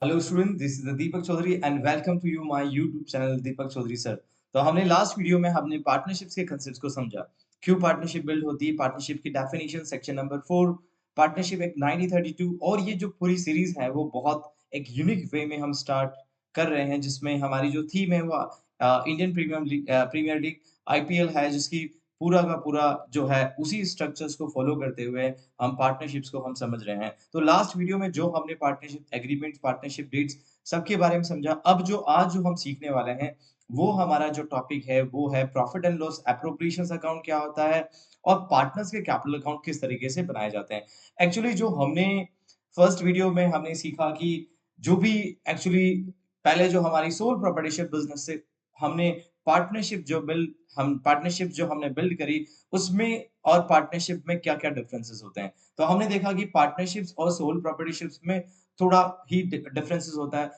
Hello student, this is Deepak Chaudhary and welcome to you my YouTube channel Deepak Chaudhary sir. तो हमने last video में हमने partnerships के कंसेप्ट्स को समझा। क्यों पार्टनरशिप बिल्ड होती है, पार्टनरशिप की definition section number 4, partnership act 1932। और ये जो पूरी सीरीज है वो बहुत एक यूनिक वे में हम स्टार्ट कर रहे हैं, जिसमें हमारी जो थीम है वो इंडियन प्रीमियर लीग आईपीएल है, जिसकी पूरा का पूरा जो है उसी स्ट्रक्चर्स को फॉलो करते हुए हम पार्टनरशिप्स को हम समझ रहे हैं। तो लास्ट वीडियो में जो हमने पार्टनरशिप एग्रीमेंट्स, पार्टनरशिप डीड्स सबके बारे में समझा। अब जो आज जो हम सीखने वाले हैं, वो हमारा जो टॉपिक है वो है profit and loss appropriations account क्या होता है और पार्टनर्स के कैपिटल अकाउंट किस तरीके से बनाए जाते हैं। एक्चुअली जो हमने फर्स्ट वीडियो में हमने सीखा कि जो भी एक्चुअली पहले जो हमारी सोल प्रोप्राइटरशिप बिज़नेस से हमने पार्टनरशिप जो हमने बिल्ड करी, उसमें और पार्टनरशिप में क्या-क्या डिफरेंसेस होते हैं। तो हमने देखा कि पार्टनरशिप्स और सोल प्रोप्राइटरशिप्स में थोड़ा ही डिफरेंसेस होता है।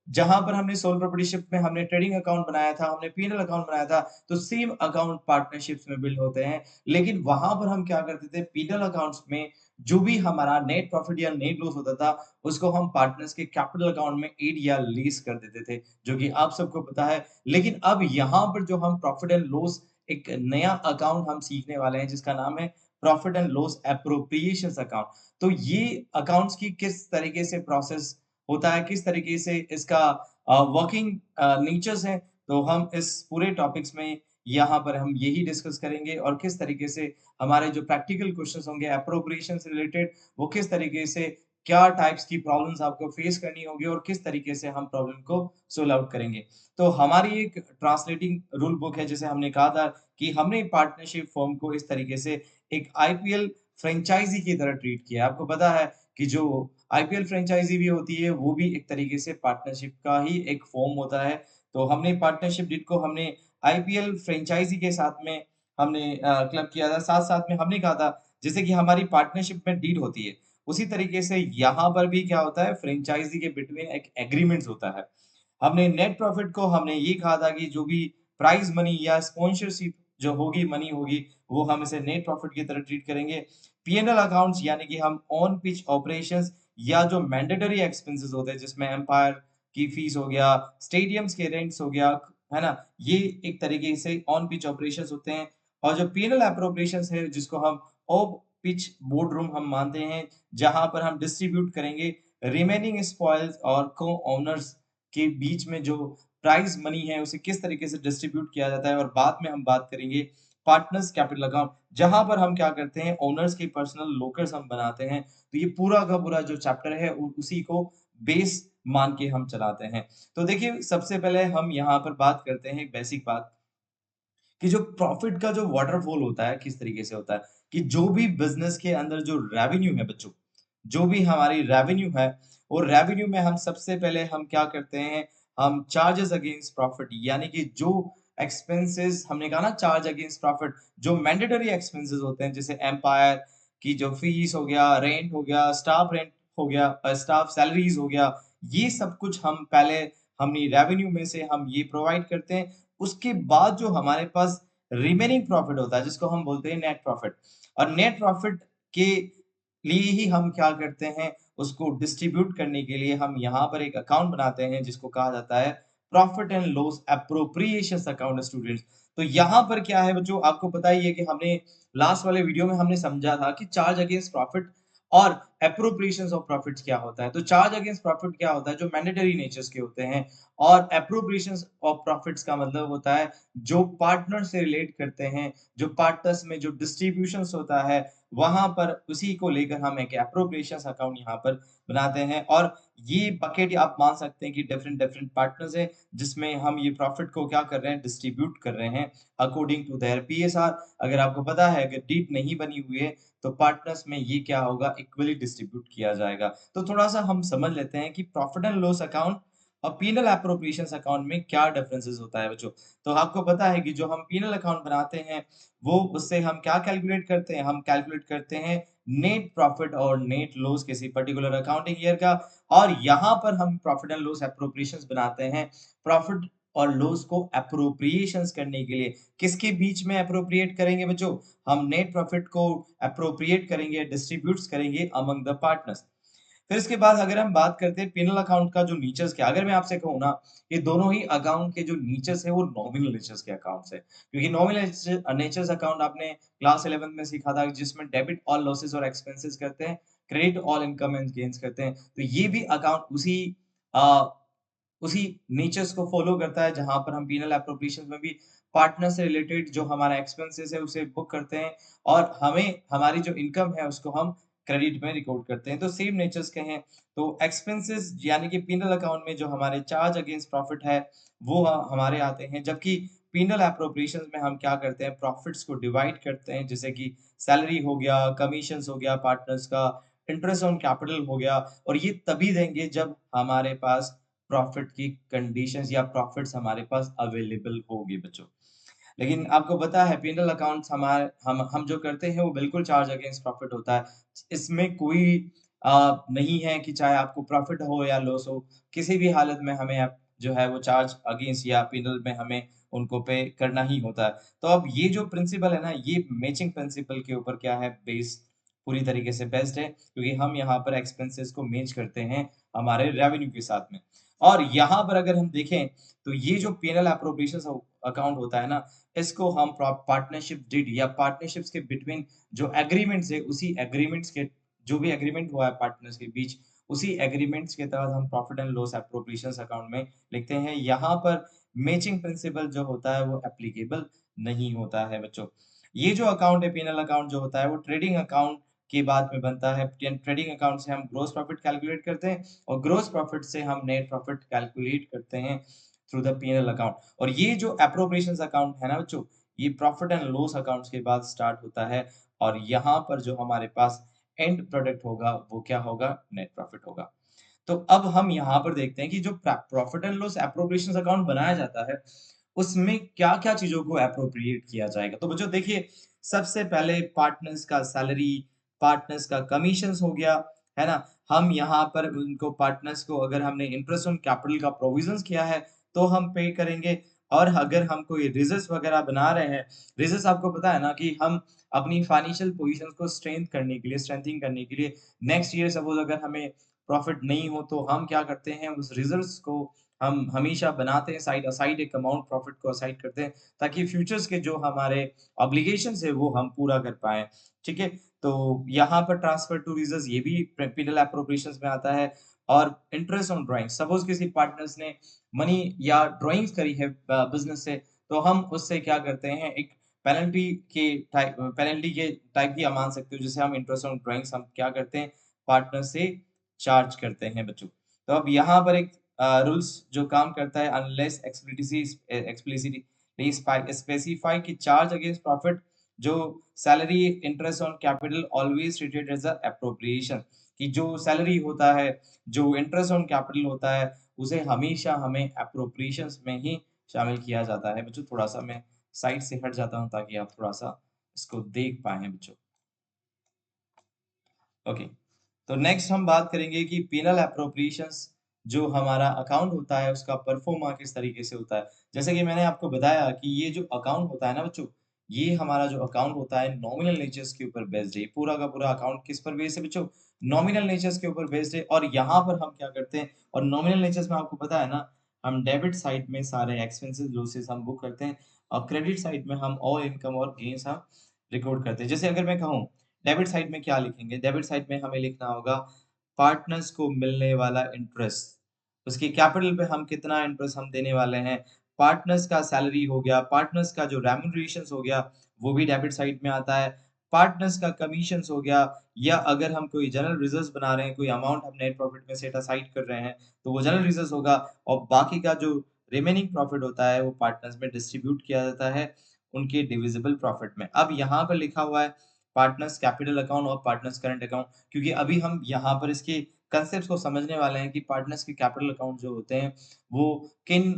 जहाँ पर हमने सोल प्रोप्राइटरशिप में हमने ट्रेडिंग अकाउंट बनाया था, हमने पी&एल अकाउंट बनाया था, तो सेम अकाउंट पार्टनरशिप्स में बिल्ड होते हैं। लेकिन वहाँ पर हम क्या करते थे, पी&एल अकाउंट्स में जो भी हमारा नेट प्रॉफिट या नेट लॉस होता था, उसको हम पार्टनर्स के कैपिटल अकाउंट में ऐड या लीज़ कर देते थे, जो कि आप सबको पता है। लेकिन अब यहाँ पर जो हम प्रॉफिट एंड लॉस एक नया अकाउंट हम सीखने वाले हैं, जिसका नाम है profit and loss appropriations account. तो ये अकाउंट्स की किस तरीके से प्रोसेस होता है, किस तरीके से इसका वर्किंग नेचर्स हैं, तो हम इस पूरे टॉपिक्स में यहाँ पर हम यही डिस्कस करेंगे। और किस तरीके से हमारे जो प्रैक्टिकल क्वेश्चंस होंगे एप्रोप्रिएशन से रिलेटेड, वो किस तरीके से क्या टाइप्स की प्रॉब्लम्स आपको फेस करनी होगी और किस तरीके से हम प्रॉब्लम को सोल्व आउट करेंगे। तो हमारी एक ट्रांसलेटिंग रूल बुक है, जैसे हमने कहा था कि हमने पार्टनरशिप फर्म को इस तरीके से एक आईपीएल फ्रेंचाइजी की तरह ट्रीट किया है। आपको पता है कि जो आईपीएल फ्रेंचाइजी भी होती है, वो भी एक तरीके से पार्टनरशिप का ही एक फॉर्म होता है। तो हमने पार्टनरशिप डीड को हमने आईपीएल फ्रेंचाइजी के साथ में हमने क्लब किया था। साथ-साथ में हमने कहा था जैसे कि हमारी पार्टनरशिप में डीड होती है, उसी तरीके से यहाँ पर भी क्या होता है, फ्रेंचाइजी के बिटवीन एक एग्रीमेंट्स होता है। हमने नेट प्रॉफिट को हमने ये कहा था कि जो भी प्राइज़ मनी या स्पॉन्सरशिप जो होगी, मनी होगी, वो हम इसे नेट प्रॉफिट की तरह ट्रीट करेंगे। पी&एल अकाउंट्स यानी कि हम ऑन पिच ऑपरेशंस या जो मैंडेटरी एक्सपेंसेस होते हैं, जिसमें एम्पायर की फीस हो गया, स्टेडियम्स के रेंट्स हो गया, है ना? ये एक तरीके से ऑन पिच ऑपरेशंस होते हैं। और जो पी&एल एप्रोप्रिएशंस है, जिसको हम ऑफ पिच बोर्ड रूम हम मानते हैं, जहाँ पर हम डिस्ट्रीब्यूट करेंगे रिमेनिंग स्पॉइल्स और को-ओनर्स के बीच में जो प्राइज़ मनी है, उसे किस तरीके से डिस्ट्रीब्यूट किया जाता है। और बाद में हम बात करेंगे पार्टनर्स कैपिटल अकाउंट, जहाँ पर हम क्या करते हैं, ओनर्स के पर्सनल लोकर्स हम बनाते हैं। तो ये पूरा का पूरा जो चैप्टर है उसी को बेस मान के हम चलाते हैं। तो देखिए, सबसे पहले हम यहाँ पर बात करते हैं एक बेसिक बात कि जो प्रॉफिट का जो वाटरफॉल होता है, किस तरीके से होता है कि जो भी बिज़नेस के अंदर जो रेवेन्यू है बच्चों, जो भी हमारी रेवेन्यू है, वो रेवेन्यू में हम सबसे पहले हम क्या करते हैं, हम चार्जेस अगेंस्ट प्रॉफिट यानी कि जो एक्सपेंसेस हमने कहा ना, चार्ज अगेंस्ट प्रॉफिट, जो मैंडेटरी एक्सपेंसेस होते हैं, जैसे एम्पायर की जो फीस हो गया, रेंट हो गया, स्टाफ रेंट हो गया, स्टाफ सैलरीज़ हो गया, ये सब कुछ हम पहले अपनी रेवेन्यू में से हम ये प्रोवाइड करते हैं। उसके बाद जो हमारे पास रिमेनिंग प्रॉफिट होता है, जिसको हम बोलते हैं नेट प्रॉफिट। और नेट प्रॉफिट के लिए ही हम क्या करते हैं, उसको डिस्ट्रीब्यूट करने के लिए हम यहाँ पर एक अकाउंट बनाते हैं, जिसको कहा जाता है profit and loss appropriations account students. तो यहाँ पर क्या है बच्चों, आपको पता ही है कि हमने लास्ट वाले वीडियो में हमने समझा था कि चार्ज अगेंस्ट प्रॉफिट और एप्रोप्रिएशंस ऑफ प्रॉफिट्स क्या होता है। तो चार्ज अगेंस्ट प्रॉफिट क्या होता है, जो मैंडेटरी नेचर्स के होते हैं। और एप्रोप्रिएशंस ऑफ प्रॉफिट्स का मतलब होता है जो पार्टनर से रिलेट करते हैं, जो पार्टनर्स में जो डिस्ट्रीब्यूशंस होता है, वहाँ पर उसी को लेकर हम एक एप्रोप्रिएशंस अकाउंट यहाँ पर बनाते हैं। और ये बकेट आप मान सकते हैं कि डिफरेंट डिफरेंट पार्टनर्स हैं, जिसमें हम ये प्रॉफिट को क्या कर रहे हैं, डिस्ट्रीब्यूट कर रहे हैं अकॉर्डिंग टू देयर पीएसआर। अगर आपको पता है, अगर डीड नहीं बनी हुई है, तो पार्टनर्स में ये क्या होगा, इक्वली डिस्ट्रीब्यूट किया जाएगा। तो थोड़ा-सा हम समझ लेते हैं कि प्रॉफिट एंड लॉस अकाउंट और पी&एल एप्रोप्रिएशंस अकाउंट में क्या डिफरेंसेस होता है बच्चों। तो आपको पता है कि जो हम पी&एल अकाउंट बनाते हैं, वो उससे हम क्या कैलकुलेट करते हैं, हम कैलकुलेट करते हैं नेट प्रॉफिट और नेट लॉस किसी पर्टिकुलर अकाउंटिंग ईयर का। और यहाँ पर हम प्रॉफिट एंड लॉस एप्रोप्रिएशंस बनाते हैं, प्रॉफिट और लॉस को एप्रोप्रिएशंस करने के लिए। किसके बीच में एप्रोप्रिएट करेंगे बच्चों? हम नेट प्रॉफिट को एप्रोप्रिएट करेंगे, डिस्ट्रीब्यूट्स करेंगे अमंग द पार्टनर्स। फिर इसके बाद अगर हम बात करते हैं पिनल अकाउंट का जो नीचर्स क्या, अगर मैं आपसे कहूँ ना, ये दोनों ही अकाउंट के जो नीचर्स है वो नॉमिनल नेचर्स के अकाउंट्स है। क्योंकि नॉमिनल नेचर्स अकाउंट आपने क्लास 11 में सीखा था जिसमें डेबिट ऑल लॉसेस और एक्सपेंसेस करते हैं, credit all income and gains करते हैं। तो ये भी अकाउंट अ, उसी नेचर्स को फ़ॉलो करता है जहाँ पर हम पीनल एप्रोप्रिएशंस में भी पार्टनर से रिलेटेड जो हमारा एक्सपेंसेस है उसे बुक करते हैं और हमें हमारी जो इनकम है उसको हम क्रेडिट में रिकॉर्ड करते हैं। तो सेम नेचर्स के हैं। तो एक्सपेंसेस यानी कि पीनल अकाउंट में जो हमारे चार्ज अगेंस्ट प्रॉफिट है वो हमारे आते हैं। जबकि पीनल एप्रोप्रिएशंस में हम क्या करते हैं प्रॉफिट्स को डिवाइड करते हैं जैसे कि सैलरी हो गया, कमीशंस हो गया पार्टनर्स का, इंटरेस्ट ऑन कैपिटल हो गया और ये तभी देंगे जब हमारे पास प्रॉफिट की कंडीशंस या प्रॉफिट्स हमारे पास अवेलेबल होंगे बच्चों। लेकिन आपको पता है पिनल अकाउंट्स हम जो करते हैं वो बिल्कुल चार्ज अगेंस्ट प्रॉफिट होता है। इसमें कोई नहीं है कि चाहे आपको प्रॉफिट हो या लॉस हो, किसी भी हालत में हमें जो है वो चार्ज अगेंस्ट या पिनल में हमें उनको पे करना ही होता है। तो अब ये जो प्रिंसिपल है ना, ये मैचिंग प्रिंसिपल के ऊपर क्या है बेस पूरी तरीके से बेस्ड है क्योंकि हम यहाँ पर एक्सपेंसेस को मैच करते हैं हमारे रेवेन्यू के साथ में। और यहाँ पर अगर हम देखें तो ये जो पीनल एप्रोप्रिएशंस अकाउंट होता है ना, इसको हम पार्टनरशिप डीड या पार्टनरशिप्स के बिटवीन जो एग्रीमेंट्स है उसी एग्रीमेंट्स के जो भी एग्रीमेंट हुआ है पार्टनर्स के बीच उसी एग्रीमेंट्स के तहत हम profit and loss appropriations account में लिखते हैं। यहाँ पर मैचिंग प्रिंसिपल जो होता है वो एप्लीकेबल नहीं होता है बच्चों। ये जो अकाउंट है पीनल अकाउंट जो होता है वो ट्रेडिंग अकाउंट के बाद में बनता है। ट्रेडिंग अकाउंट से हम ग्रॉस प्रॉफिट कैलकुलेट करते हैं और ग्रॉस प्रॉफिट से हम नेट प्रॉफिट कैलकुलेट करते हैं थ्रू द पीनल अकाउंट। और ये जो एप्रोप्रिएशंस अकाउंट है ना बच्चों, ये प्रॉफिट एंड लॉस अकाउंट्स के बाद स्टार्ट होता है और यहाँ पर जो हमारे पास एंड प्रोडक्ट होगा वो क्या होगा? नेट प्रॉफिट होगा। तो अब हम यहाँ पर देखते हैं कि जो profit and loss appropriations account बनाया जाता है, उसमें क्या-क्या चीज़ों को एप्रोप्रिएट किया जाएगा। तो बच्चों देखिए, सबसे पहले पार्टनर्स का सैलरी, पार्टनर्स का कमीशंस हो गया, है ना? हम यहाँ पर उनको पार्टनर्स को अगर हमने इंटरेस्ट ऑन कैपिटल का प्रोविज़न्स किया है, तो हम पे करेंगे और अगर हम कोई रिज़र्व्स वगैरह बना रहे हैं, रिज़र्व्स आपको पता है ना कि हम अपनी फाइनेंशियल पोज़ीशंस को स्ट्रेंथनिंग करने के लिए नेक्स्ट ईयर सपोज़ अगर हमें प्रॉफिट नहीं हो तो हम क्या करते हैं उस रिजर्व्स को हम हमेशा बनाते हैं साइड असाइड एक अमाउंट प्रॉफिट को असाइड करते हैं ताकि फ्यूचर्स के जो हमारे ऑब्लिगेशंस है वो हम पूरा कर पाएँ, ठीक है? तो यहाँ पर ट्रांसफर टू रिजर्व्स ये भी पिनल एप्रोप्रिएशंस में आता है और इंटरेस्ट ऑन ड्राइंग सपोज़ किसी पार्टनर्स ने मनी या ड्राइंग्स करी है बिज़नेस से तो हम उससे क्या करते हैं एक पेनल्टी के टाइप ही आप मान सकते हो जैसे हम इंटरेस्ट ऑन ड्राइंग्स हम क्या करते हैं पार्टनर से चार्ज करते हैं बच्चों। तो अब यहाँ पर एक रूल्स जो काम करता है अनलेस एक्सप्लिसिटली स्पेसिफाई कि चार्ज अगेंस्ट प्रॉफिट जो salary interest on capital always treated as an appropriation कि जो सैलरी होता है, जो इंटरेस्ट ऑन कैपिटल होता है, उसे हमेशा हमें एप्रोप्रिएशंस में ही शामिल किया जाता है। बच्चों थोड़ा-सा मैं साइड से हट जाता हूँ ताकि आप थोड़ा-सा इसको देख पाएँ बच्चों। ओके। तो नेक्स्ट हम बात करेंगे कि पीनल एप्रोप्रिएशंस जो हमारा अकाउंट होता है उसका परफॉर्मा किस तरीके से होता है। जैसे कि मैंने आपको बताया कि ये जो अकाउंट होता है ना बच्चों, ये हमारा जो अकाउंट होता है नॉमिनल नेचर्स के ऊपर बेस्ड है। ये पूरा का पूरा अकाउंट किस पर बेस्ड है बच्चों? नॉमिनल नेचर्स के ऊपर बेस्ड है और यहाँ पर हम क्या करते हैं और नॉमिनल नेचर्स में आपको पता है ना, हम डेबिट साइड में सारे एक्सपेंसेस लॉसेस हम बुक करते हैं और क्रेडिट साइड में हम ऑल इनकम और गेन्स हम रिकॉर्ड करते हैं। जैसे अगर मैं कहूँ डेबिट साइड में क्या लिखेंगे? डेबिट साइड में हमें लिखना होगा पार्टनर्स को मिलने वाला इंटरेस्ट। उसके कैपिटल पे हम कितना इंटरेस्ट हम देने वाले हैं। पार्टनर्स का सैलरी हो गया, पार्टनर्स का जो रेम्युनरेशंस हो गया, वो भी डेबिट साइड में आता है। पार्टनर्स का कमीशंस हो गया या अगर हम कोई जनरल रिजर्व्स बना रहे हैं, कोई अमाउंट हम नेट प्रॉफिट में सेट असाइड कर रहे हैं, तो वो जनरल रिजर्व्स होगा और बाकी का जो रिमेनिंग प्रॉफिट होता है, वो पार्टनर्स में डिस्ट्रीब्यूट किया जाता है, उनके डिविजिबल प्रॉफिट में। अब यहाँ पर लिखा हुआ है पार्टनर्स कैपिटल अकाउंट और पार्टनर्स करंट अकाउंट क्योंकि अभी हम यहाँ पर इसके कांसेप्ट्स को समझने वाले हैं कि पार्टनर्स के कैपिटल अकाउंट जो होते हैं वो किन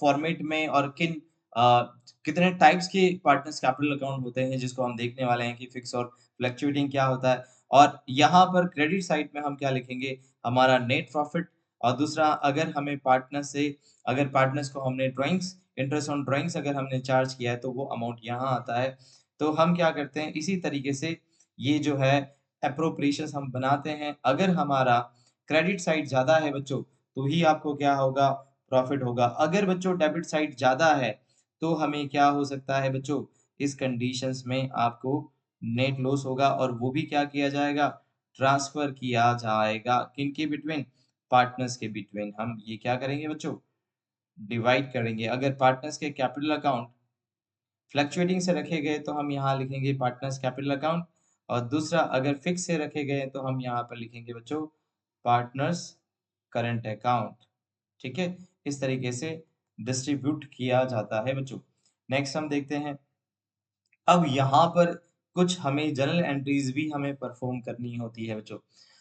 फॉर्मेट में और कितने टाइप्स के पार्टनर्स कैपिटल अकाउंट होते हैं जिसको हम देखने वाले हैं कि फिक्स और फ्लक्चुएटिंग क्या होता है और यहाँ पर क्रेडिट साइड में हम क्या लिखेंगे हमारा नेट प्रॉफिट और दूसरा अगर हमें पार्टनर से अगर पार्टनर्स को हमने ड्राइंग्स इंटरेस्ट ऑन ड्राइंग्स अगर हमने चार्ज किया है तो वो अमाउंट यहाँ आता है तो हम क्या करते हैं इसी तरीके से ये जो है एप्रोप्रिएशंस हम बनाते हैं। अगर हमारा क्रेडिट साइड ज़्यादा है बच्चों, तो ही आपको क्या होगा, प्रॉफ़िट होगा। अगर बच्चों डेबिट साइड ज़्यादा है, तो हमें क्या हो सकता है बच्चों, इस कंडीशंस में आपको नेट लॉस होगा और वो भी क्या किया जाएगा, ट्रांसफ़र किया जाएगा किनके बिटवीन, पार्टनर्स के बिटवीन। हम ये क्या करेंगे बच्चों, डिवाइड करेंगे। अगर पार्टनर्स के कैपिटल अकाउंट फ्लक्चुएटिंग से रखे गए तो हम यहाँ लिखेंगे पार्टनर्स कैपिटल अकाउंट और दूसरा अगर फिक्स से रखे गए तो हम यहाँ पर लिखेंगे बच्चों पार्टनर्स करंट अकाउंट। ठीक है? इस तरीके से डिस्ट्रीब्यूट किया जाता है बच्चों। नेक्स्ट हम देखते हैं, अब यहाँ पर कुछ हमें जर्नल एंट्रीज़ भी हमें परफ़ॉर्म करनी होती है बच्चों।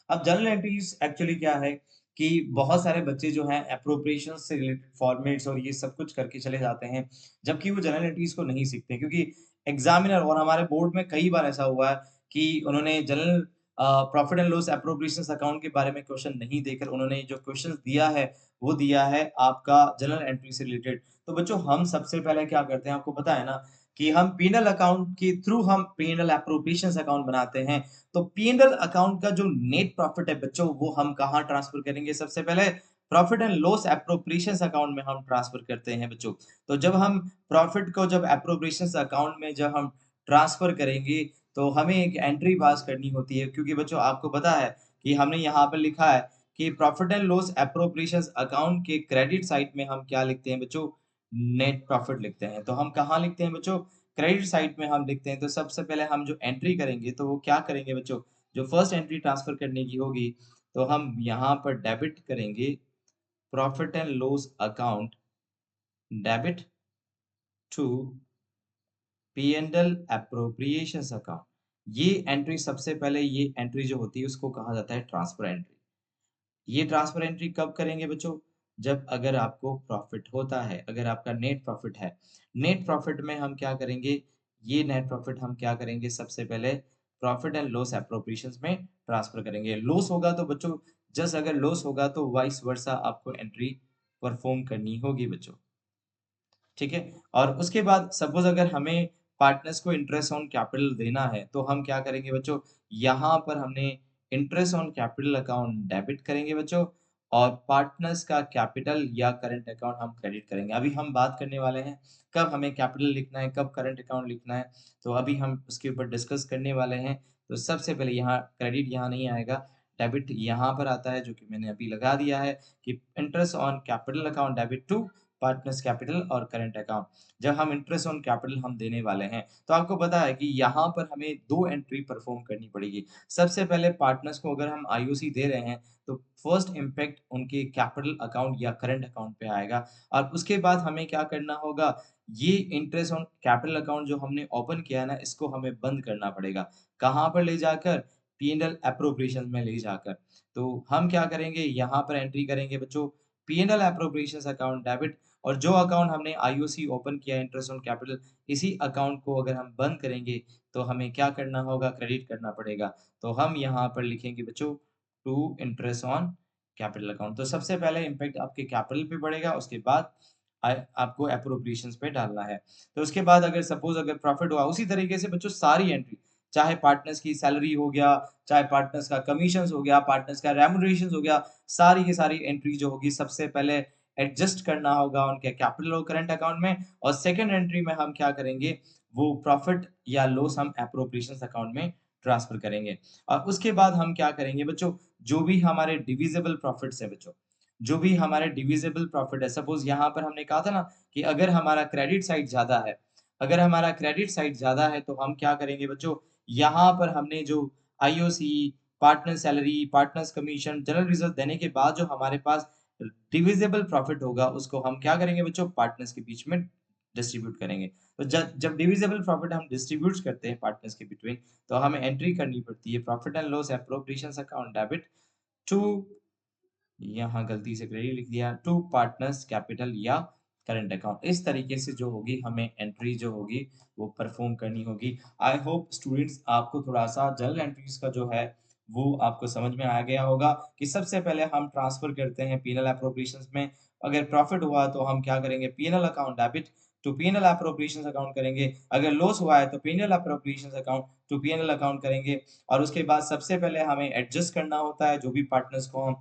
अब जर्नल एंट्रीज़ एक्चुअली क्या है कि बहुत सारे बच्चे जो हैं एप्रोप्रिएशंस से रिलेटेड फॉर्मेट्स और ये सब कुछ करके चले जाते हैं, जबकि वो जर्नल एंट्रीज़ को नहीं सीखते क्योंकि एग्ज़ामिनर और हमारे बोर्ड में कई बार ऐसा हुआ है कि उन्होंने general profit and loss appropriations account के बारे में क्वेश्चन नहीं देकर उन्होंने जो क्वेश्चंस दिया है, वो दिया है आपका जर्नल एंट्री से रिलेटेड। तो बच्चों हम सबसे पहले क्या करते हैं, आपको पता है ना कि हम पी&एल अकाउंट के थ्रू हम पी&एल एप्रोप्रिएशंस अकाउंट बनाते हैं। तो पी&एल अकाउंट का जो नेट प्रॉफिट है बच्चों, वो हम कहाँ ट्रांसफर करेंगे? सबसे पहले profit and loss appropriations account में हम ट्रांसफर करते हैं बच्चों। तो जब हम प्रॉफिट को जब एप्रोप्रिएशंस अकाउंट में जब हम ट्रांसफर करेंगे, तो हमें एक एंट्री पास करनी होती है क्योंकि बच्चों आपको पता है कि हमने यहाँ पर लिखा है कि profit and loss appropriations account के क्रेडिट साइड में हम क्या लिखते हैं बच्चों? नेट प्रॉफिट लिखते हैं। तो हम कहाँ लिखते हैं बच्चों? क्रेडिट साइड में हम लिखते हैं। तो सबसे पहले हम जो एंट्री करेंगे तो वो क्या करेंगे बच्चों? जो फर्स्ट एंट्री ट्रांसफर करने की होगी, तो हम यहाँ पर डेबिट करेंगे profit and loss account, debit to P and L appropriations account. ये एंट्री सबसे पहले ये एंट्री जो होती है उसको कहा जाता है ट्रांसफर एंट्री। ये ट्रांसफर एंट्री कब करेंगे बच्चों? जब अगर आपको प्रॉफिट होता है, अगर आपका नेट प्रॉफिट है। नेट प्रॉफिट में हम क्या करेंगे? ये नेट प्रॉफिट हम क्या करेंगे? सबसे पहले प्रॉफिट एंड लॉस एप्रोप्रिएशंस में ट्रांसफर करेंगे। लॉस होगा तो बच्चों जस्ट अगर लॉस होगा तो वाइस वर्सा आपको एंट्री परफॉर्म करनी होगी बच्चों। ठीक है? और उसके बाद सपोज़ अगर हमें पार्टनर्स को इंटरेस्ट ऑन कैपिटल देना है, तो हम क्या करेंगे बच्चों? यहाँ पर हमने interest on capital account debit करेंगे बच्चों और पार्टनर्स का कैपिटल या करंट अकाउंट हम क्रेडिट करेंगे। अभी हम बात करने वाले हैं, कब हमें कैपिटल लिखना है, कब करंट अकाउंट लिखना है, तो अभी हम उसके ऊपर डिस्कस करने वाले हैं। तो सबसे पहले यहाँ क्रेडिट यहाँ नहीं आएगा, डेबिट यहाँ पर आता है, जो कि मैंने अभी लगा दिया है कि interest on capital account debit to partners capital और करंट अकाउंट। जब हम इंटरेस्ट ऑन कैपिटल हम देने वाले हैं, तो आपको पता है कि यहाँ पर हमें 2 एंट्री परफ़ॉर्म करनी पड़ेगी। सबसे पहले पार्टनर्स को अगर हम आईओसी दे रहे हैं, तो फर्स्ट इम्पैक्ट उनके कैपिटल अकाउंट या करंट अकाउंट पे आएगा और उसके बाद हमें क्या करना होगा, ये इंटरेस्ट ऑन कैपिटल अकाउंट जो हमने ओपन किया है ना, इसको हमें बंद करना पड़ेगा। कहाँ पर ले जाकर? पी&एल एप्रोप्रिएशंस में ले जाकर। तो हम क्या करेंगे, यहाँ पर एंट्री करेंगे बच्चों, पी&एल एप्रोप्रिएशंस अकाउंट डेबिट और जो अकाउंट हमने आईओसी ओपन किया है इंटरेस्ट ऑन कैपिटल, इसी अकाउंट को अगर हम बंद करेंगे, तो हमें क्या करना होगा? क्रेडिट करना पड़ेगा। तो हम यहाँ पर लिखेंगे बच्चों to interest on capital account. तो सबसे पहले इम्पैक्ट आपके कैपिटल पे पड़ेगा, उसके बाद आपको एप्रोप्रिएशंस पे डालना है। तो उसके बाद अगर सपोज़ अगर प्रॉफिट हुआ, उसी तरीके से बच्चों सारी एंट्री, चाहे पार्टनर्स की सैलरी हो गया, चाहे पार्टनर्स का कमीशंस हो गया, पार्टनर्स का रेम्युनरेशंस हो गया, सारी की सारी एंट्री जो होगी सबसे पहले एडजस्ट करना होगा उनके कैपिटल और करंट अकाउंट में और सेकंड एंट्री में हम क्या करेंगे, वो प्रॉफिट या लॉस हम एप्रोप्रिएशंस अकाउंट में ट्रांसफर करेंगे। और उसके बाद हम क्या करेंगे बच्चों, जो भी हमारे डिविजिबल प्रॉफिट्स है बच्चों, जो भी हमारे डिविजिबल प्रॉफिट है, सपोज़ यहाँ पर हमने कहा था ना कि अगर हमारा क्रेडिट साइड ज़्यादा है, अगर हमारा क्रेडिट साइड ज़्यादा है तो हम क्या करेंगे बच्चों, यहाँ पर हमने जो IOC, partner salary, partners commission, general reserve देने के बाद जो हमारे पास डिविजिबल प्रॉफिट होगा, उसको हम क्या करेंगे बच्चों, पार्टनर्स के बीच में डिस्ट्रीब्यूट करेंगे। तो जब डिविजिबल प्रॉफिट हम डिस्ट्रीब्यूट करते हैं पार्टनर्स के बिटवीन, तो हमें एंट्री करनी पड़ती है profit and loss appropriations account debit to, यहाँ गलती से क्रेडिट लिख दिया, टू पार्टनर्स कैपिटल या करंट अकाउंट। इस तरीके से जो होगी हमें एंट्री जो होगी वो परफॉर्म करनी होगी। आई होप स्टूडेंट्स आपको थोड़ा-सा जर्नल एंट्रीज का जो है वो आपको समझ में आ गया होगा कि सबसे पहले हम ट्रांसफर करते हैं पी&एल एप्रोप्रिएशंस में। अगर प्रॉफिट हुआ तो हम क्या करेंगे, P&L account debit, to P and L appropriations account करेंगे, अगर लॉस हुआ है तो P&L appropriations account to P&L account करेंगे और उसके बाद सबसे पहले हमें एडजस्ट करना होता है जो भी पार्टनर्स को हम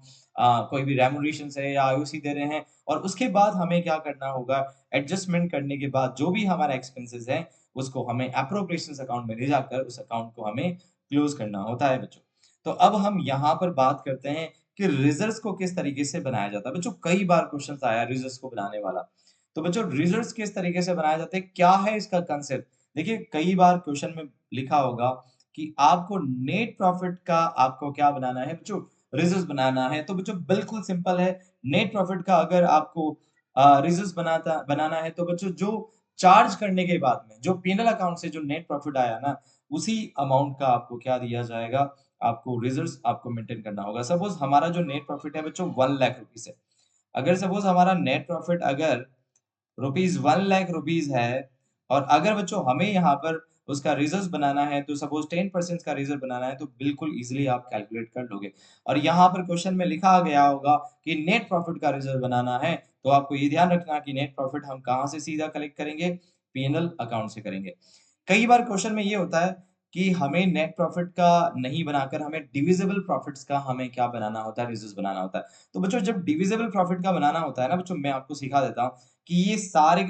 कोई भी रेम्युनरेशंस है या आईओसी दे रहे हैं और उसके बाद हमें क्या करना होगा, एडजस्टमेंट करने के बाद जो भी हमारा एक्सपेंसेस है, उसको हमें एप्रोप्रिएशंस अकाउंट में ले जाकर उस अकाउंट को हमें क्लोज़ करना होता है बच्चों। तो अब हम यहाँ पर बात करते हैं कि रिजर्व्स को किस तरीके से बनाया जाता है। बच्चों कई बार क्वेश्चन्स आया रिजर्व्स को बनाने वाला। तो बच्चों रिजर्व्स किस तरीके से बनाए जाते हैं? क्या है इसका कांसेप्ट? देखिए कई बार क्वेश्चन में लिखा होगा कि आपको नेट प्रॉफिट का आपको क्या बनाना है बच्चों? रिजर्व्स बनाना है। तो बच्चों बिल्कुल सिंपल है। नेट प्रॉफिट का अगर आपको रिजर्व्स बनाना है तो बच्चों जो चार्ज करने के बाद में जो पी&एल अकाउंट से जो नेट प्रॉफिट आया ना, उसी अमाउंट का आपको क्या दिया जाएगा, आपको रिजर्व्स आपको मेंटेन करना होगा। सपोज़ हमारा जो नेट प्रॉफिट है बच्चों 1 लाख रुपीज़ है। अगर सपोज़ हमारा नेट प्रॉफिट अगर रुपीज़ 1 लाख रुपीज़ है और अगर बच्चों हमें यहाँ पर उसका रिज़र्व्स बनाना है तो सपोज़ 10% का रिज़र्व बनाना है तो बिल्कुल ईज़िली आप कैलकुलेट कर लोगे। और यहाँ पर क्वेश्चन में लिखा गया होगा कि नेट प्रॉफिट का रिज़र्व बनाना है, तो आपको ये ध्यान रखना कि नेट प्रॉफिट हम कहाँ से सीधा कलेक्ट करेंगे? पी&एल अकाउंट से करेंगे। कई बार क्वेश्चन में ये होता है कि हमें नेट प्रॉफिट का नहीं बनाकर हमें डिविजिबल प्रॉफिट्स का हमें क्या बनाना होता है, रिजर्व्स बनाना होता है। तो बच्चों जब डिविजिबल प्रॉफिट का बनाना होता है ना बच्चों, मैं आपको सिखा देता हूँ कि ये सारे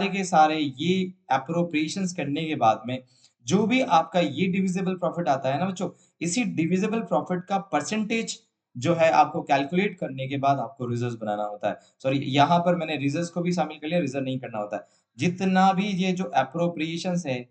के सारे ये एप्रोप्रिएशंस करने के बाद में जो भी आपका ये डिविजिबल प्रॉफिट आता है ना बच्चों, इसी डिविजिबल प्रॉफिट का परसेंटेज जो है आपको कैलकुलेट करने के बाद आपको रिजर्व्स बनाना होता है। सॉरी यहाँ पर मैंने रिजर्व्स को भी शामिल कर लिया, रिजर्व नहीं करना होता है। जितना भी ये जो एप्रोप्रिएशंस है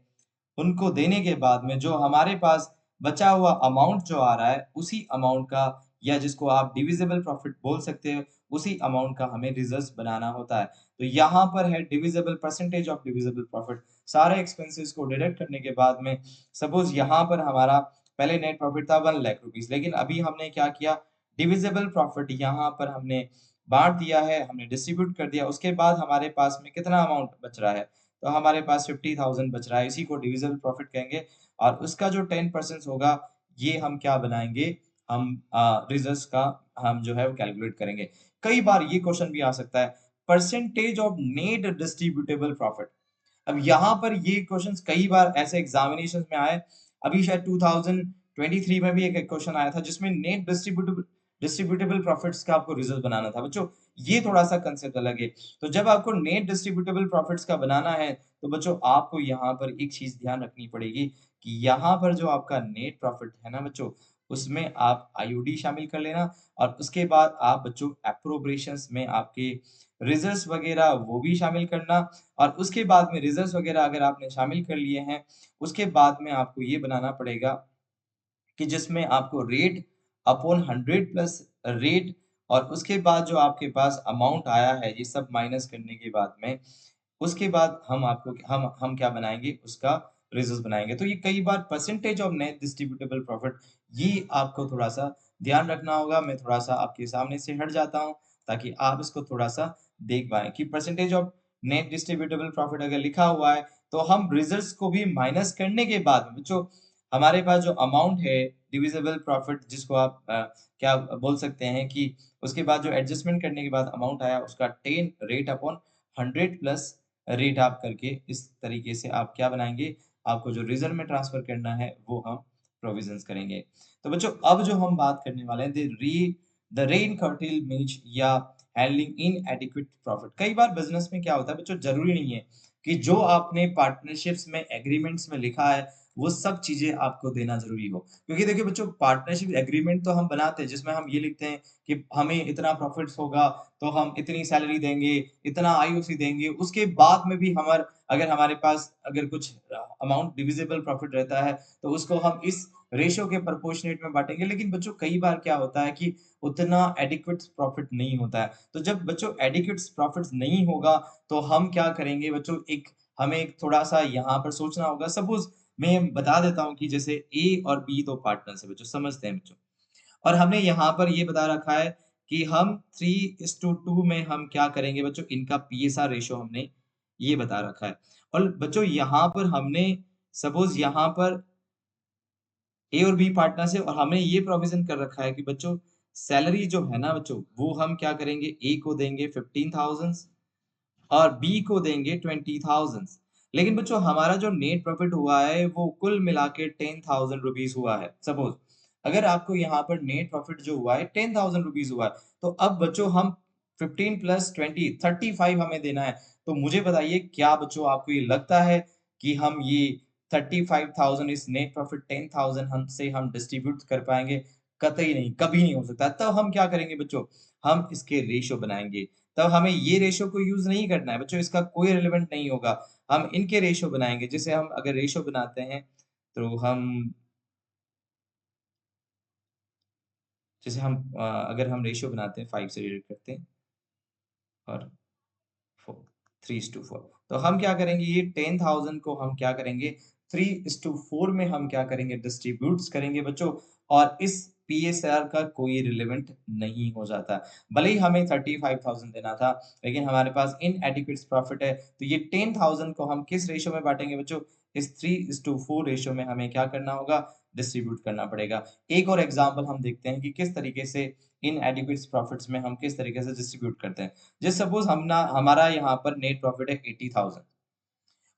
उनको देने के बाद में जो हमारे पास बचा हुआ अमाउंट जो आ रहा है, उसी अमाउंट का या जिसको आप डिविजिबल प्रॉफिट बोल सकते हो, उसी अमाउंट का हमें रिजर्व्स बनाना होता है। तो यहाँ पर है divisible percentage of divisible profit. सारे एक्सपेंसेस को डिडक्ट करने के बाद में सपोज़ यहाँ पर हमारा पहले नेट प्रॉफिट था 1 लाख रुपीज़ लेकिन अभी हमने क्या किया डिविजिबल प्रॉफिट यहाँ पर हमने बाँट दिया है, हमने डिस्ट्रीब्यूट कर दिया, उसके बाद हमारे पास में कितना अमाउंट बच रहा है? तो हमारे पास 50,000 बच रहा है, इसी को डिविजिबल प्रॉफिट कहेंगे और उसका जो 10% होगा, ये हम क्या बनाएँगे, हम रिजर्व्स का हम जो है वो कैलकुलेट करेंगे। कई बार ये क्वेश्चन भी आ सकता है, percentage of net distributable profit. अब यहाँ पर ये क्वेश्चंस कई बार ऐसे एग्ज़ामिनेशंस में आए, अभी शायद 2023 में भी एक क्वेश्चन आया था जिसमें नेट डिस्ट्रीब्यूटेबल डिस्ट्रीब्यूटेबल प्रॉफिट्स का आपको रिजल्ट बनाना था। बच्चों, ये थोड़ा-सा कांसेप्ट अलग है। तो जब आपको नेट डिस्ट्रीब्यूटेबल प्रॉफिट्स का बनाना है, तो बच्चों आपको यहाँ पर एक चीज़ ध्यान रखनी पड़ेगी कि यहाँ पर जो आपका नेट प्रॉफिट है ना बच्चों, उसमें आप आईओडी शामिल कर लेना और उसके बाद आप बच्चों एप्रोप्रिएशंस में आपके रिजर्व्स वगैरह वो भी शामिल करना और उसके बाद में रिजर्व्स वगैरह अगर आपने शामिल कर लिए हैं, उसके बाद में आपको ये बनाना पड़ेगा कि जिसमें आपको रेट अपॉन 100 प्लस रेट और उसके बाद जो आपके पास अमाउंट आया है, ये सब माइनस करने के बाद में, उसके बाद हम आपको हम क्या बनाएँगे, उसका रिजल्ट बनाएँगे। तो ये कई बार percentage of net distributable profit ये आपको थोड़ा-सा ध्यान रखना होगा। मैं थोड़ा-सा आपके सामने से हट जाता हूँ, ताकि आप इसको थोड़ा-सा देख पाएँ कि percentage of net distributable profit अगर लिखा हुआ है, तो हम रिजल्ट्स को भी माइनस करने के बाद में बच्चों हमारे पास जो अमाउंट है डिविजिबल प्रॉफिट जिसको आप क्या बोल सकते हैं कि उसके बाद जो एडजस्टमेंट करने के बाद अमाउंट आया उसका 10 रेट अपॉन 100 प्लस रेट आप करके इस तरीके से आप क्या बनाएँगे, आपको जो रिज़र्व में ट्रांसफ़र करना है वो हम प्रोविज़न्स करेंगे। तो बच्चों अब जो हम बात करने वाले हैं द रेन कर्टेलमेंट या हैंडलिंग इनएडिक्वेट प्रॉफिट। कई बार बिज़नेस में क्या होता है बच्चों ज़रूरी नहीं है कि जो आपने पार्टनरशिप्स में एग्रीमेंट्स में लिखा है वो सब चीज़ें आपको देना ज़रूरी हो। क्योंकि देखिए बच्चों पार्टनरशिप एग्रीमेंट तो हम बनाते हैं जिसमें हम ये लिखते हैं कि हमें इतना प्रॉफ़िट्स होगा, तो हम इतनी सैलरी देंगे, इतना आईओसी देंगे। उसके बाद में भी अगर हमारे पास अगर कुछ अमाउंट डिविजिबल प्रॉफ़िट रहता है, तो उसको हम इस रेशियो के प्रोपोर्शनेट में बाँटेंगे। लेकिन बच्चों कई बार क्या होता है कि उतना एडिक्वेट प्रॉफ़िट नहीं होता है। तो जब बच्चों एडिक्वेट प्रॉफ़िट्स नहीं होगा, तो हम क्या करेंगे बच्चों हमें एक थोड़ा-सा यहाँ पर सोचना होगा। सपोज़ मैं बता देता हूँ कि जैसे ए और बी 2 पार्टनर्स हैं बच्चों, समझते हैं बच्चों। और हमने यहाँ पर ये बता रखा है कि हम 3:2 में हम क्या करेंगे बच्चों, इनका पीएसआर रेशियो हमने ये बता रखा है। और बच्चों यहाँ पर हमने सपोज़ यहाँ पर ए और बी पार्टनर्स है और हमने ये प्रोविज़न कर रखा है कि बच्चों सैलरी जो है ना बच्चों, वो हम क्या करेंगे, ए को देंगे 15,000 और बी को देंगे 20,000। लेकिन बच्चों हमारा जो नेट प्रॉफिट हुआ है वो कुल मिला के 10,000 रुपीज़ हुआ है। सपोज़ अगर आपको यहाँ पर नेट प्रॉफिट जो हुआ है 10,000 रुपीज़ हुआ है, तो अब बच्चों हम 15 प्लस 20 35 हमें देना है। तो मुझे बताइए क्या बच्चों आपको ये लगता है कि हम ये 35,000 इस नेट प्रॉफिट 10,000 हमसे हम डिस्ट्रीब्यूट कर पाएँगे? कतई नहीं, कभी नहीं हो सकता। तब हम क्या करेंगे बच्चों? हम इसके रेशियो बनाएँगे। तब हमें ये रेशियो को यूज़ नहीं करना है बच्चों, इसका कोई रिलेवेंट नहीं होगा। हम इनके रेशियो बनाएँगे, जैसे हम अगर रेशियो बनाते हैं, तो अगर हम रेशियो बनाते हैं 5 से डिवाइड करते हैं और 4 3:4 तो हम क्या करेंगे ये 10,000 को हम क्या करेंगे 3:4 में हम क्या करेंगे डिस्ट्रीब्यूट्स करेंगे बच्चों और इस पीएसआर का कोई रिलेवेंट नहीं हो जाता। भले ही हमें 35,000 देना था, लेकिन हमारे पास इनएडिक्वेट प्रॉफिट है, तो ये 10,000 को हम किस रेशियो में बाँटेंगे बच्चों? इस 3:4 रेशियो में हमें क्या करना होगा? डिस्ट्रीब्यूट करना पड़ेगा। एक और एग्ज़ाम्पल हम देखते हैं कि किस तरीके से इनएडिक्वेट प्रॉफिट्स में हम किस तरीके से डिस्ट्रीब्यूट करते हैं। जस्ट सपोज़ हमारा यहाँ पर नेट प्रॉफिट है 80,000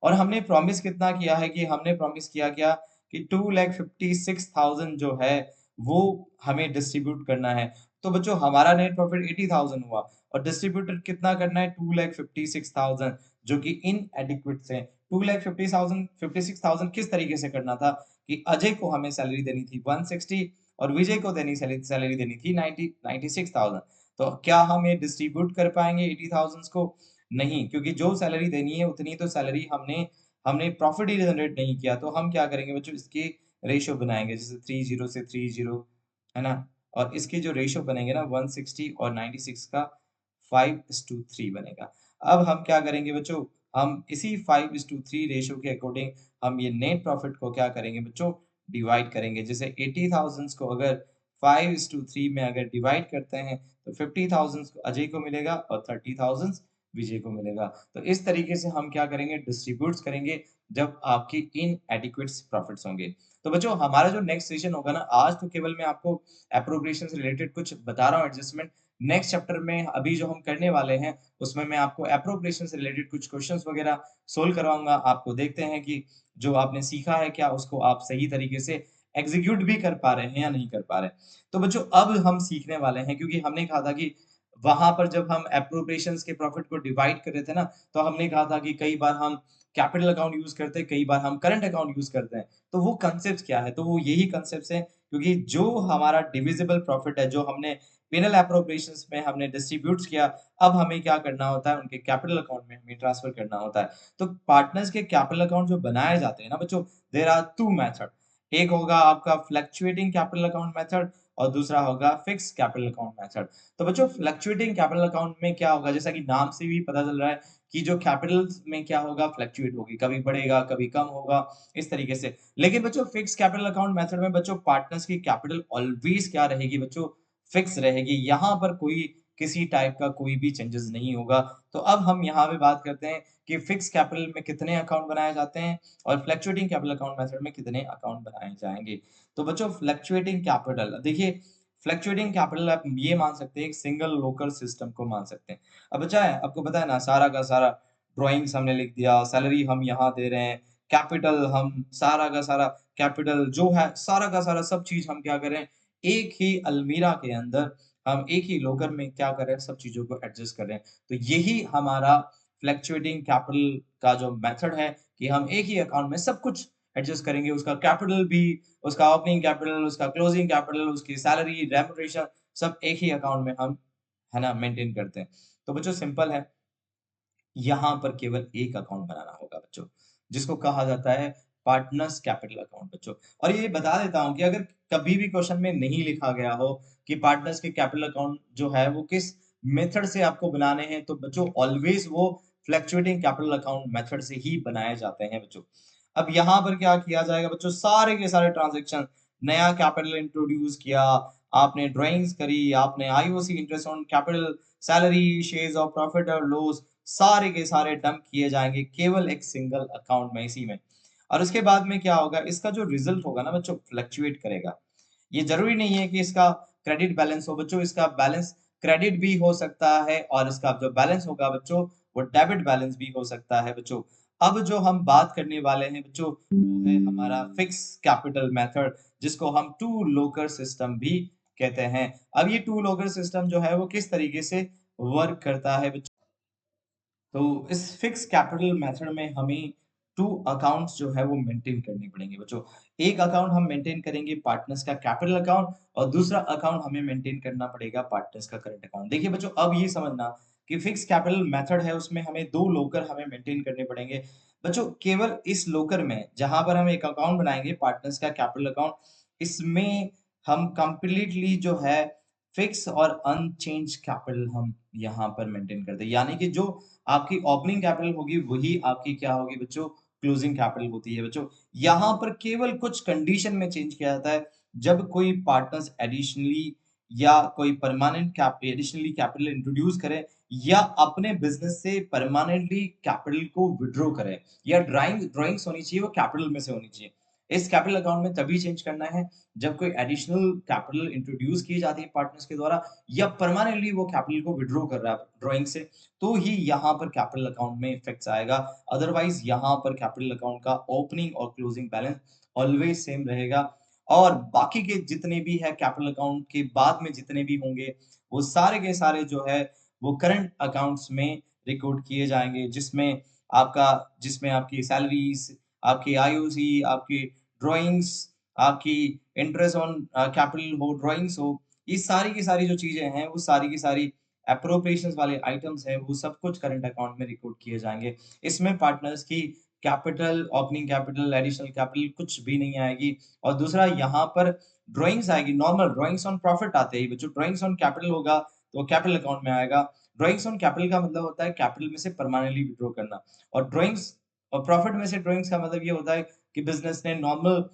और हमने प्रॉमिस कितना किया है कि हमने प्रॉमिस किया क्या कि 2,56,000 जो है, वो हमें डिस्ट्रीब्यूट करना है। तो बच्चों हमारा नेट प्रॉफिट 80,000 हुआ और डिस्ट्रीब्यूटेड कितना करना है 2,56,000 जो कि इनएडिक्वेट है। 2,50,000 56,000 किस तरीके से करना था कि अजय को हमें सैलरी देनी थी 160 और विजय को सैलरी देनी थी 96,000। तो क्या हम ये डिस्ट्रीब्यूट कर पाएँगे 80,000 को? नहीं, क्योंकि जो सैलरी देनी है उतनी तो सैलरी हमने हमने प्रॉफिट ही जनरेट नहीं किया, तो हम क्या करेंगे बच्चों इसके रेशियो बनाएँगे जैसे 30 से 30 है ना? और इसके जो रेशियो बनेंगे ना 160 और 96 का 5:3 बनेगा। अब हम क्या करेंगे बच्चों, हम इसी 5:3 रेशियो के अकॉर्डिंग हम ये नेट प्रॉफिट को क्या करेंगे बच्चों, डिवाइड करेंगे। जैसे 80,000 को अगर 5:3 में अगर डिवाइड करते हैं, तो 50,000 अजय को मिलेगा और 30,000 विजय को मिलेगा। तो इस तरीके से हम क्या करेंगे डिस्ट्रीब्यूट्स करेंगे जब आपकी इनएडिक्वेट प्रॉफिट्स होंगे। तो बच्चों हमारा जो नेक्स्ट सेशन होगा ना आज तो केवल मैं आपको एप्रोप्रिएशन से रिलेटेड कुछ बता रहा हूँ एडजस्टमेंट। नेक्स्ट चैप्टर में अभी जो हम करने वाले हैं उसमें मैं आपको एप्रोप्रिएशन से रिलेटेड कुछ क्वेश्चंस वगैरह सोल्व करवाऊँगा। आपको देखते हैं कि जो आपने सीखा है क्या उसको आप सही तरीके से एग्ज़ीक्यूट भी कर पा रहे हैं या नहीं कर पा रहे हैं। तो बच्चों अब हम सीखने वाले हैं क्योंकि हमने कहा था कि वहाँ पर जब हम एप्रोप्रिएशंस के प्रॉफिट को डिवाइड कर रहे थे ना, तो हमने कहा था कि कई बार हम कैपिटल अकाउंट यूज़ करते हैं, कई बार हम करंट अकाउंट यूज़ करते हैं। तो वो कांसेप्ट्स क्या है? तो वो यही कांसेप्ट्स हैं क्योंकि जो हमारा डिविजिबल प्रॉफिट है, जो हमने पेनल एप्रोप्रिएशंस में हमने डिस्ट्रीब्यूट्स किया, अब हमें क्या करना होता है, उनके कैपिटल अकाउंट में हमें ट्रांसफर करना होता है। तो पार्टनर्स के कैपिटल अकाउंट जो बनाए जाते हैं ना बच्चों, देयर आर 2 मेथड। एक होगा आपका फ्लक्चुएटिंग कैपिटल अकाउंट मेथड और दूसरा होगा फिक्स्ड कैपिटल अकाउंट मेथड। तो बच्चों फ्लक्चुएटिंग कैपिटल अकाउंट में क्या होगा जैसा कि नाम से भी पता चल रहा है कि जो कैपिटल्स में क्या होगा फ्लक्चुएट होगी, कभी बढ़ेगा, कभी कम होगा, इस तरीके से। लेकिन बच्चों फिक्स्ड कैपिटल अकाउंट मेथड में बच्चों पार्टनर्स की कैपिटल ऑलवेज क्या रहेगी बच्चों, फिक्स रहेगी। यहाँ पर कोई किसी टाइप का कोई भी चेंजेस नहीं होगा। तो अब हम यहाँ पे बात करते हैं कि फिक्स्ड कैपिटल में कितने अकाउंट बनाए जाते हैं और फ्लक्चुएटिंग कैपिटल अकाउंट मेथड में कितने अकाउंट बनाए जाएँगे। तो बच्चों फ्लक्चुएटिंग कैपिटल देखिए फ्लक्चुएटिंग कैपिटल आप ये मान सकते हैं एक सिंगल लोकल सिस्टम को मान सकते हैं। अब बचा है आपको पता है ना सारा का सारा ड्राइंग्स हमने लिख दिया, सैलरी हम यहाँ दे रहे हैं, कैपिटल हम सारा का सारा कैपिटल जो है सारा का सारा सब चीज़ हम क्या कर रहे हैं, एक ही अलमीरा के अंदर हम एक ही लॉकर में क्या कर रहे हैं सब चीज़ों को एडजस्ट कर रहे हैं। तो यही हमारा फ्लक्चुएटिंग कैपिटल का जो मेथड है कि हम एक ही अकाउंट में सब कुछ एडजस्ट करेंगे, उसका कैपिटल भी, उसका ओपनिंग कैपिटल, उसका क्लोजिंग कैपिटल, उसकी सैलरी, रेम्युनरेशन सब एक ही अकाउंट में हम, है ना, मेंटेन करते हैं। तो बच्चों सिंपल है, यहाँ पर केवल एक अकाउंट बनाना होगा बच्चों, जिसको कहा जाता है पार्टनर्स कैपिटल अकाउंट बच्चों। और ये बता देता हूँ कि अगर कभी भी क्वेश्चन में नहीं लिखा गया हो कि पार्टनर्स के कैपिटल अकाउंट जो है वो किस मेथड से आपको बनाने हैं, तो बच्चों ऑलवेज वो फ्लक्चुएटिंग कैपिटल अकाउंट मेथड से ही बनाए जाते हैं बच्चों। अब यहाँ पर क्या किया जाएगा बच्चों, सारे के सारे ट्रांज़ैक्शन, नया कैपिटल इंट्रोड्यूस किया, आपने ड्राइंग्स करी, आपने IOC interest on capital, salary, shares of profit और लॉस सारे के सारे डंप किए जाएँगे केवल एक सिंगल अकाउंट में इसी में। और उसके बाद में क्या होगा, इसका जो रिज़ल्ट होगा ना बच्चों फ्लक्चुएट करेगा। ये ज़रूरी नहीं है कि इसका क्रेडिट बैलेंस हो बच्चों, इसका बैलेंस क्रेडिट भी हो सकता है और इसका जो बैलेंस होगा बच्चों वो डेबिट बैलेंस भी हो सकता है बच्चों। अब जो हम बात करने वाले हैं बच्चों, वो है हमारा फिक्स कैपिटल मेथड, जिसको हम टू लोकर सिस्टम भी कहते हैं। अब ये टू लोकर सिस्टम जो है वो किस तरीके से वर्क करता है बच्चों? तो इस फिक्स कैपिटल मेथड में हमें 2 अकाउंट्स जो है वो मेंटेन करने पड़ेंगे बच्चों। एक अकाउंट हम मेंटेन करेंगे पार्टनर्स का कैपिटल अकाउंट और दूसरा अकाउंट हमें मेंटेन करना पड़ेगा पार्टनर्स का करंट अकाउंट। देखिए बच्चों, अब ये समझना कि फिक्स कैपिटल मेथड है, उसमें हमें 2 लोकर हमें मेंटेन करने पड़ेंगे। बच्चों, केवल इस लोकर में जहाँ पर हम एक अकाउंट बनाएँगे पार्टनर्स का कैपिटल अकाउंट, इसमें हम कंप्लीटली जो है फिक्स और अनचेंज कैपिटल हम यहाँ पर मेंटेन करते हैं। यानी कि जो आपकी ओपनिंग कैपिटल होगी, वही आपकी क्या होगी बच्चों, क्लोजिंग कैपिटल होती है बच्चों। यहाँ पर केवल कुछ कंडीशन में चेंज किया जाता है, जब कोई पार्टनर्स एडिशनली या कोई परमानेंट एडिशनली कैपिटल इंट्रोड्यूस करे या अपने बिज़नेस से परमानेंटली कैपिटल को विथड्रॉ करे या ड्राइंग्स होनी चाहिए, वो कैपिटल में से होनी चाहिए। इस कैपिटल अकाउंट में तभी चेंज करना है, जब कोई एडिशनल कैपिटल इंट्रोड्यूस की जाती है पार्टनर्स के द्वारा या परमानेंटली वो कैपिटल को विथड्रॉ कर रहा है ड्राइंग से, तो ही यहाँ पर कैपिटल अकाउंट में इफेक्ट्स आएगा। अदरवाइज यहाँ पर कैपिटल अकाउंट का ओपनिंग और क्लोजिंग बैलेंस ऑलवेज सेम रहेगा और बाकी के जितने भी है कैपिटल अकाउंट के बाद में जितने भी होंगे, वो सारे के सारे जो है वो करंट अकाउंट्स में रिकॉर्ड किए जाएंगे, आपका जिसमें आपकी सैलरीज, आपकी आईओसी, आपकी ड्राइंग्स, आपकी इंटरेस्ट ऑन कैपिटल हो, ड्राइंग्स हो, ये सारी की सारी जो चीजें हैं वो सारी की सारी एप्रोप्रिएशंस वाले आइटम्स हैं, वो सब कुछ करंट अकाउंट में रिकॉर्ड किए जाएँगे। इसमें पार्टनर्स की capital, opening capital, additional capital कुछ भी नहीं आएगी और दूसरा यहाँ पर ड्राइंग्स आएगी, नॉर्मल ड्राइंग्स ऑन प्रॉफिट आते ही बच्चों, ड्राइंग्स ऑन कैपिटल होगा, तो वो कैपिटल अकाउंट में आएगा। ड्राइंग्स ऑन कैपिटल का मतलब होता है कैपिटल में से परमानेंटली विथड्रॉ करना और ड्राइंग्स और प्रॉफिट में से ड्राइंग्स का मतलब ये होता है कि बिज़नेस ने नॉर्मल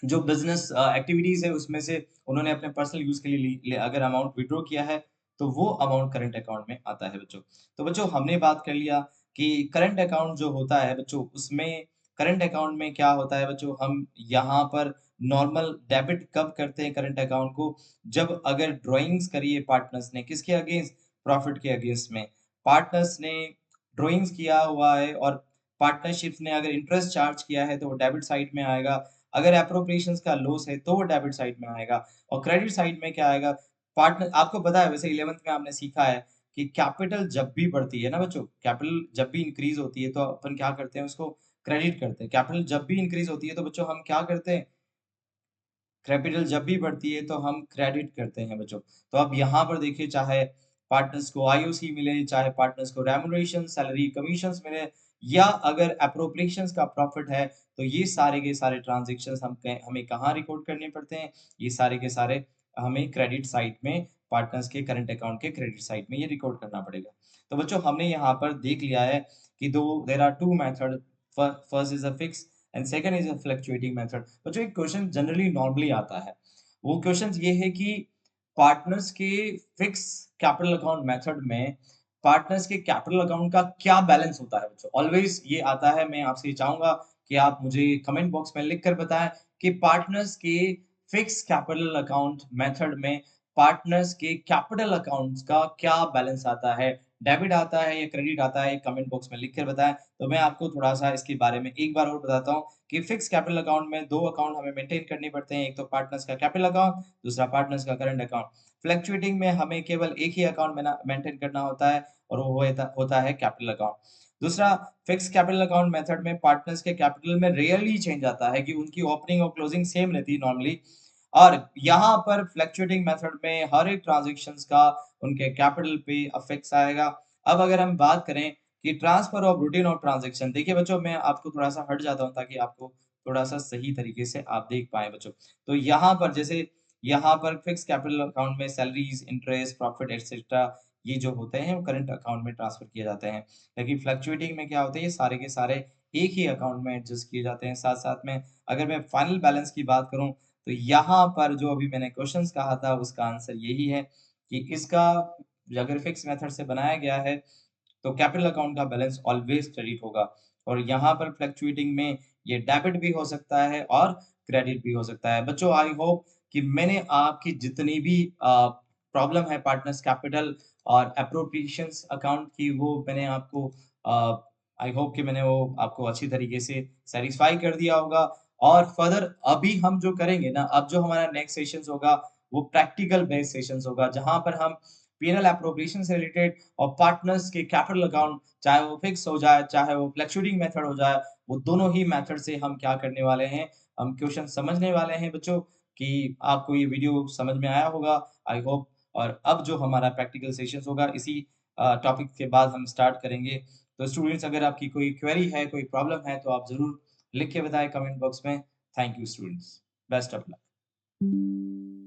जो बिज़नेस एक्टिविटीज़ है उसमें से उन्होंने अपने पर्सनल यूज़ के लिए अगर अमाउंट विथड्रॉ किया है, तो वो अमाउंट करंट अकाउंट में आता है बच्चों। तो बच्चों, हमने बात कर लिया कि करंट अकाउंट जो होता है बच्चों, उसमें करंट अकाउंट में क्या होता है बच्चों, हम यहाँ पर नॉर्मल डेबिट कब करते हैं करंट अकाउंट को, जब अगर ड्राइंग्स करी है पार्टनर्स ने किसके अगेंस्ट? प्रॉफिट के अगेंस्ट में। पार्टनर्स ने ड्राइंग्स किया हुआ है और पार्टनरशिप्स ने अगर इंटरेस्ट चार्ज किया है, तो वो डेबिट साइड में आएगा। अगर एप्रोप्रिएशंस का लॉस है, तो वो डेबिट साइड में आएगा और क्रेडिट साइड में क्या आएगा? पार्टनर आपको पता है, वैसे 11th में आपने सीखा है कि कैपिटल जब भी बढ़ती है ना बच्चों, कैपिटल जब भी इंक्रीज़ होती है, तो अपन क्या करते हैं, उसको क्रेडिट करते हैं। कैपिटल जब भी इंक्रीज़ होती है, तो बच्चों हम क्या करते हैं? कैपिटल जब भी बढ़ती है तो हम क्रेडिट करते हैं बच्चों। तो अब यहाँ पर देखिए, चाहे पार्टनर्स को आईओसी मिले, चाहे पार्टनर्स को रेम्युनरेशन, सैलरी, कमीशंस मिले या अगर एप्रोप्रिएशंस का प्रॉफिट है, तो ये सारे के सारे ट्रांज़ैक्शंस हमें कहाँ रिकॉर्ड करने पड़ते हैं? ये सारे के सारे हमें क्रेडिट साइड में, पार्टनर्स के करंट अकाउंट के क्रेडिट साइड में ये रिकॉर्ड करना पड़ेगा। तो बच्चों, हमने यहाँ पर देख लिया है कि दो there are 2 method, first is a fix and second is a fluctuating method. बच्चों, एक क्वेश्चन जनरली नॉर्मली आता है। वो क्वेश्चन ये है कि पार्टनर्स के फिक्स कैपिटल अकाउंट मेथड में पार्टनर्स के कैपिटल अकाउंट का क्या बैलेंस होता है बच्चों? ऑलवेज़ ये आता है, मैं आपसे ये चाहूँगा कि आप मुझे कमेंट बॉक्स में लिख कर बताएँ कि पार्टनर्स के फिक्स कैपिटल अकाउंट मेथड में पार्टनर्स के कैपिटल अकाउंट्स का क्या बैलेंस आता है? डेबिट आता है या क्रेडिट आता है? कमेंट बॉक्स में लिख कर बताएँ। तो मैं आपको थोड़ा-सा इसके बारे में एक बार और बताता हूँ कि फिक्स कैपिटल अकाउंट में 2 अकाउंट हमें मेंटेन करने पड़ते हैं। एक तो पार्टनर्स का कैपिटल अकाउंट, दूसरा पार्टनर्स का करंट अकाउंट। फ्लक्चुएटिंग में हमें केवल एक ही अकाउंट मेंटेन करना होता है और वो होता है कैपिटल अकाउंट। दूसरा, फिक्स कैपिटल अकाउंट मेथड में पार्टनर्स के कैपिटल में रेयरली चेंज आता है कि उनकी ओपनिंग और क्लोजिंग सेम रहती है नॉर्मली और यहाँ पर फ्लक्चुएटिंग मेथड में हर एक ट्रांज़ैक्शंस का उनके कैपिटल पे इफ़ेक्ट्स आएगा। अब अगर हम बात करें कि transfer of routine of transaction, देखिए बच्चों, मैं आपको थोड़ा-सा हट जाता हूँ ताकि आपको थोड़ा-सा सही तरीके से आप देख पाएँ बच्चों। तो यहाँ पर फिक्स कैपिटल अकाउंट में सैलरीज़, इंटरेस्ट, प्रॉफिट एटसेट्रा ये जो होते हैं वो करंट अकाउंट में ट्रांसफर किए जाते हैं। लेकिन फ्लक्चुएटिंग में क्या होता है, ये सारे के सारे एक ही अकाउंट में एडजस्ट किए जाते हैं। साथ-साथ में अगर मैं फाइनल बैलेंस की बात करूँ, तो यहाँ पर जो अभी मैंने क्वेश्चन्स कहा था उसका आंसर यही है कि इसका अगर फिक्स मेथड से बनाया गया है, तो कैपिटल अकाउंट का बैलेंस ऑलवेज क्रेडिट होगा और यहाँ पर फ्लक्चुएटिंग में ये डेबिट भी हो सकता है और क्रेडिट भी हो सकता है। बच्चों, आई होप कि मैंने आपकी जितनी भी प्रॉब्लम है पार्टनर्स कैपिटल और एप्रोप्रिएशंस अकाउंट की वो मैंने आपको आई होप कि मैंने वो आपको अच्छी तरीके से सैटिस्फाई कर दिया होगा और फर्दर अभी हम जो करेंगे ना, अब जो हमारा नेक्स्ट सेशंस होगा, वो प्रैक्टिकल बेस्ड सेशंस होगा, जहाँ पर हम पी&एल एप्रोप्रिएशन से रिलेटेड और पार्टनर्स के कैपिटल अकाउंट, चाहे वो फिक्स हो जाए, चाहे वो फ्लक्चुएटिंग मेथड हो जाए, वो दोनों ही मेथड से हम क्या करने वाले हैं, हम क्वेश्चन समझने वाले हैं बच्चों कि आपको ये वीडियो समझ में आया होगा, आई होप। और अब जो हमारा प्रैक्टिकल सेशंस होगा, इसी टॉपिक के बाद हम स्टार्ट करेंगे। तो स्टूडेंट्स अगर आपकी कोई क्वेरी है, कोई प्रॉब्लम है, तो आप ज़रूर लिख के बताएँ कमेंट बॉक्स में। Thank you students. Best of luck.